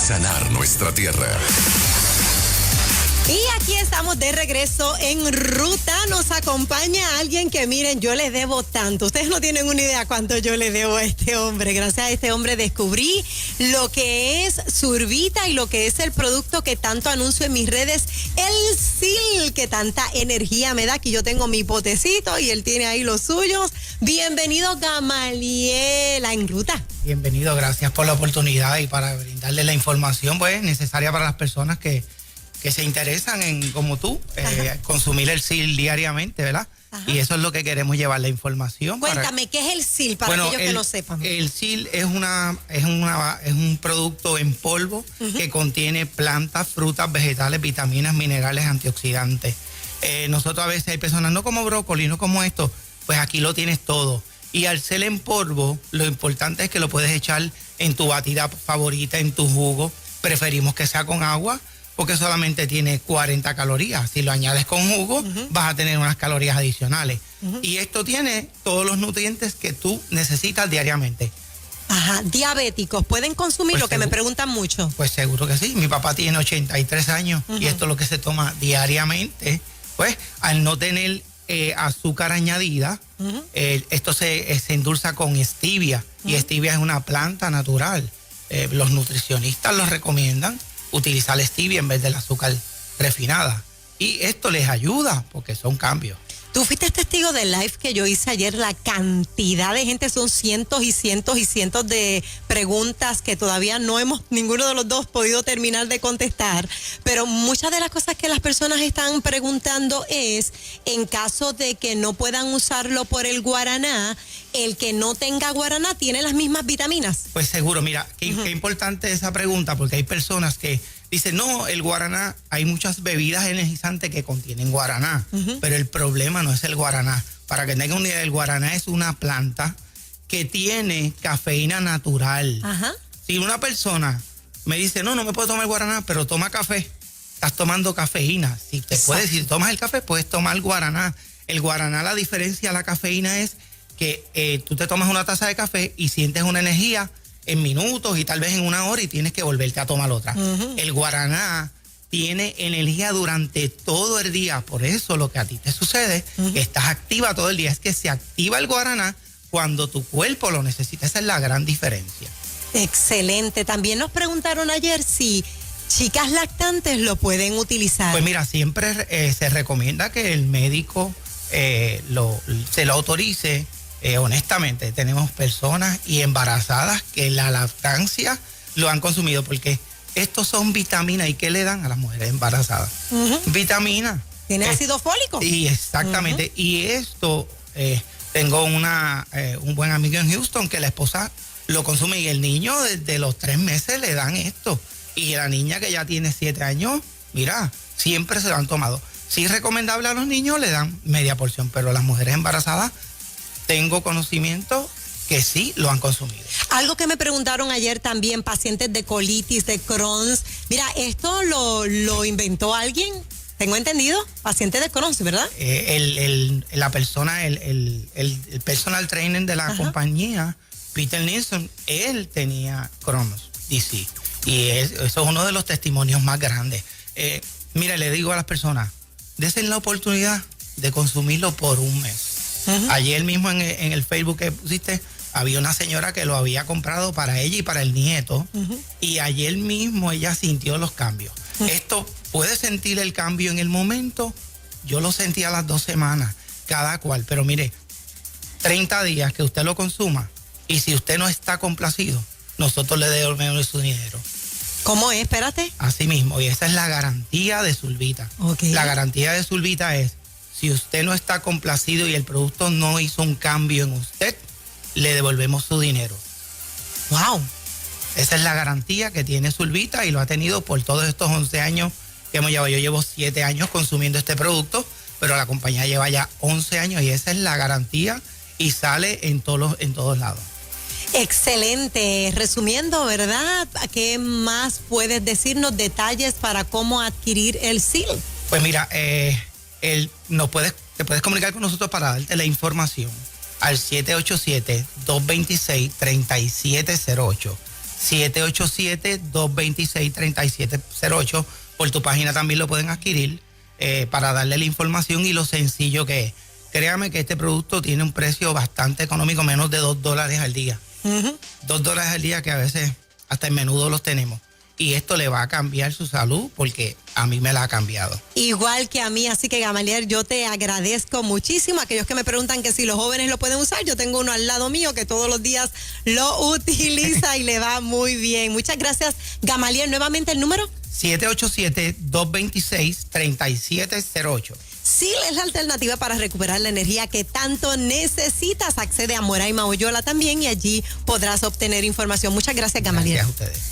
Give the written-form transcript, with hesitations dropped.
sanar nuestra tierra. Y aquí estamos de regreso en ruta. Nos acompaña alguien que, miren, yo le debo tanto. Ustedes no tienen una idea cuánto yo le debo a este hombre. Gracias a este hombre descubrí lo que es Surbita y lo que es el producto que tanto anuncio en mis redes, el Sil, que tanta energía me da. Aquí yo tengo mi potecito y él tiene ahí los suyos. Bienvenido, Gamaliel, a En Ruta. Bienvenido, gracias por la oportunidad y para brindarle la información pues necesaria para las personas que se interesan en, como tú, consumir el Sil diariamente, ¿verdad? Ajá. Y eso es lo que queremos llevar, la información. Cuéntame, ¿qué es el Sil para aquellos que no sepan? El Sil es un producto en polvo que contiene plantas, frutas, vegetales, vitaminas, minerales, antioxidantes. Nosotros a veces hay personas, no como brócoli, no como esto, pues aquí lo tienes todo. Y al ser en polvo, lo importante es que lo puedes echar en tu batida favorita, en tu jugo. Preferimos que sea con agua, porque solamente tiene 40 calorías. Si lo añades con jugo, vas a tener unas calorías adicionales. Y esto tiene todos los nutrientes que tú necesitas diariamente. Ajá, diabéticos, ¿pueden consumir lo que me preguntan mucho? Pues seguro que sí. Mi papá tiene 83 años y esto es lo que se toma diariamente. Pues al no tener azúcar añadida, esto se endulza con stevia. Y stevia es una planta natural. Los nutricionistas los recomiendan utilizar stevia en vez del azúcar refinada. Y esto les ayuda porque son cambios. Tú fuiste testigo del live que yo hice ayer. La cantidad de gente, son cientos y cientos y cientos de preguntas que todavía no hemos, ninguno de los dos, podido terminar de contestar. Pero muchas de las cosas que las personas están preguntando es, en caso de que no puedan usarlo por el guaraná, el que no tenga guaraná tiene las mismas vitaminas. Pues seguro, mira, qué importante esa pregunta, porque hay personas que dicen, no, el guaraná, hay muchas bebidas energizantes que contienen guaraná, pero el problema no es el guaraná. Para que tengan una idea, el guaraná es una planta que tiene cafeína natural. Si una persona me dice, no me puedo tomar guaraná, pero toma café, estás tomando cafeína. Si tomas el café, puedes tomar guaraná. El guaraná, la diferencia a la cafeína es que tú te tomas una taza de café y sientes una energía en minutos y tal vez en una hora y tienes que volverte a tomar otra. El guaraná tiene energía durante todo el día, por eso lo que a ti te sucede, que estás activa todo el día, es que se activa el guaraná cuando tu cuerpo lo necesita. Esa es la gran diferencia. Excelente. También nos preguntaron ayer si chicas lactantes lo pueden utilizar. Pues mira, siempre se recomienda que el médico se lo autorice. Honestamente, tenemos personas y embarazadas que la lactancia lo han consumido porque estos son vitaminas. ¿Y qué le dan a las mujeres embarazadas? Vitaminas. ¿Tiene ácido fólico? Y exactamente. Y esto, tengo un buen amigo en Houston que la esposa lo consume y el niño desde los 3 meses le dan esto. Y la niña que ya tiene 7 años, mira, siempre se lo han tomado. Si es recomendable a los niños, le dan media porción, pero a las mujeres embarazadas tengo conocimiento que sí lo han consumido. Algo que me preguntaron ayer también, pacientes de colitis, de Crohn's. Mira, esto lo inventó alguien, tengo entendido, paciente de Crohn's, ¿verdad? La persona, el personal trainer de la compañía, Peter Nilsson, él tenía Crohn's disease. Y eso es uno de los testimonios más grandes. Mira, le digo a las personas, desen la oportunidad de consumirlo por un mes. Ayer mismo en el Facebook que pusiste, había una señora que lo había comprado para ella y para el nieto, y ayer mismo ella sintió los cambios. Esto puede sentir el cambio en el momento, yo lo sentí a las 2 semanas, cada cual, pero mire, 30 días que usted lo consuma, y si usted no está complacido, nosotros le devolvemos su dinero. ¿Cómo es? Espérate. Así mismo, y esa es la garantía de Surbita. La garantía de Surbita es, si usted no está complacido y el producto no hizo un cambio en usted, le devolvemos su dinero. ¡Wow! Esa es la garantía que tiene Surbita y lo ha tenido por todos estos 11 años que hemos llevado. Yo llevo 7 años consumiendo este producto, pero la compañía lleva ya 11 años y esa es la garantía y sale en todos lados. Excelente. Resumiendo, ¿verdad? ¿Qué más puedes decirnos? Detalles para cómo adquirir el Sil. Pues mira, te puedes comunicar con nosotros para darte la información al 787-226-3708. 787-226-3708. Por tu página también lo pueden adquirir para darle la información y lo sencillo que es. Créame que este producto tiene un precio bastante económico, menos de $2 al día. $2 al día, que a veces hasta en menudo los tenemos. Y esto le va a cambiar su salud, porque a mí me la ha cambiado. Igual que a mí, así que Gamaliel, yo te agradezco muchísimo. Aquellos que me preguntan que si los jóvenes lo pueden usar, yo tengo uno al lado mío que todos los días lo utiliza y le va muy bien. Muchas gracias, Gamaliel. Nuevamente el número. SIL787-226-3708. es la alternativa para recuperar la energía que tanto necesitas. Accede a Moraima Oyola también y allí podrás obtener información. Muchas gracias, Gamaliel. Gracias a ustedes.